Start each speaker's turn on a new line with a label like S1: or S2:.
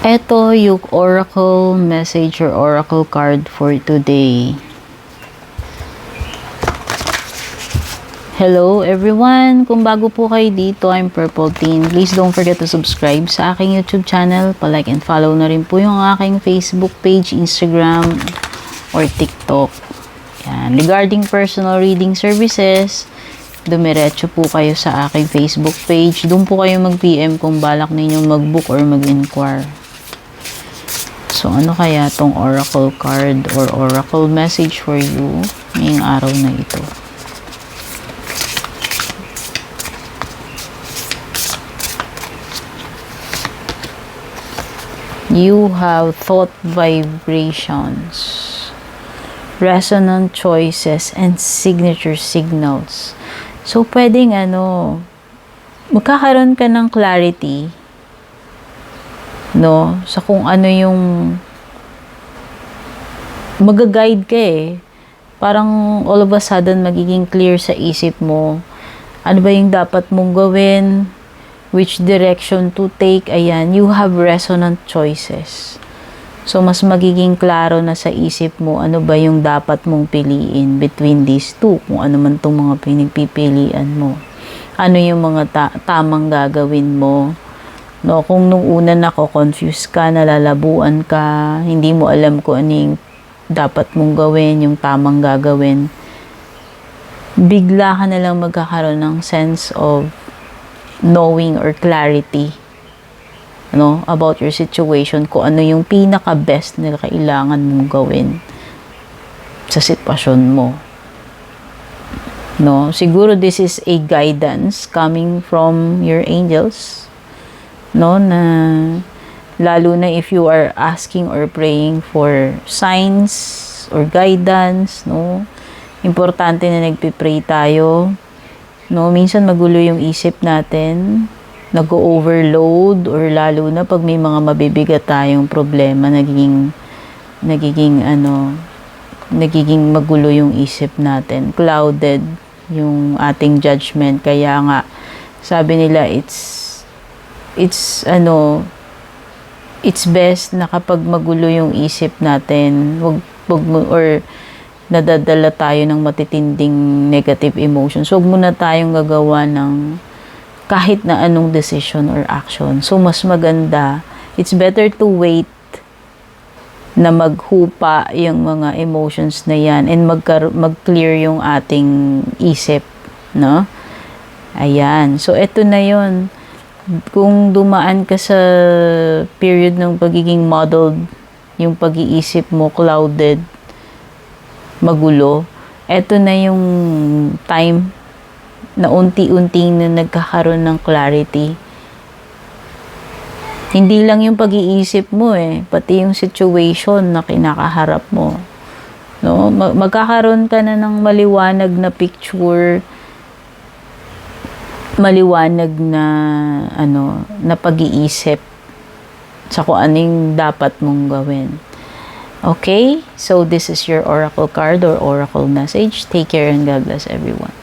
S1: Ito yung oracle message or oracle card for today. Hello everyone! Kung bago po kayo dito, I'm Purple Teen. Please don't forget to subscribe sa aking YouTube channel. Pa-like and follow na rin po yung aking Facebook page, Instagram, or TikTok. Yan. Regarding personal reading services, dumiretso po kayo sa aking Facebook page. Doon po kayo mag-PM kung balak ninyong mag-book or mag-inquire. So, ano kaya tong oracle card or oracle message for you ngayong araw na ito? You have thought vibrations, resonant choices, and signature signals. So, pwedeng magkakaroon ka ng clarity, no? Sa kung ano yung mag-guide ka eh. Parang all of a sudden magiging clear sa isip mo. Ano ba yung dapat mong gawin? Which direction to take? Ayan, you have resonant choices. So, mas magiging klaro na sa isip mo ano ba yung dapat mong piliin between these two. Kung ano man itong mga pinipilian mo. Ano yung mga tamang gagawin mo. No, kung nung una confused ka, nalalabuan ka, hindi mo alam kung ano yung dapat mong gawin, yung tamang gagawin, bigla ka na lang magkakaroon ng sense of knowing or clarity about your situation, kung ano yung pinaka-best na kailangan mong gawin sa sitwasyon mo. No, siguro this is a guidance coming from your angels, no, na lalo na if you are asking or praying for signs or guidance, no. Importante na nagpi-pray tayo. No, minsan magulo yung isip natin, nag-overload, or lalo na pag may mga mabibigat tayong problema, nagiging magulo yung isip natin, clouded yung ating judgment. Kaya nga sabi nila it's best na kapag magulo yung isip natin, wag or nadadala tayo ng matitinding negative emotions, huwag muna tayong gagawa ng kahit na anong decision or action. So, mas maganda, it's better to wait na maghupa yung mga emotions na yan and mag-clear yung ating isip, no? Ayan. So, eto na yon. Kung dumaan ka sa period ng pagiging muddled, yung pag-iisip mo clouded, magulo, eto na yung time na unti-unti na nagkakaroon ng clarity. Hindi lang yung pag-iisip mo pati yung situation na kinakaharap mo. No? Magkakaroon ka na ng maliwanag na picture, maliwanag na na pag-iisip sa kung anong dapat mong gawin. Okay, so this is your oracle card or oracle message. Take care and God bless everyone.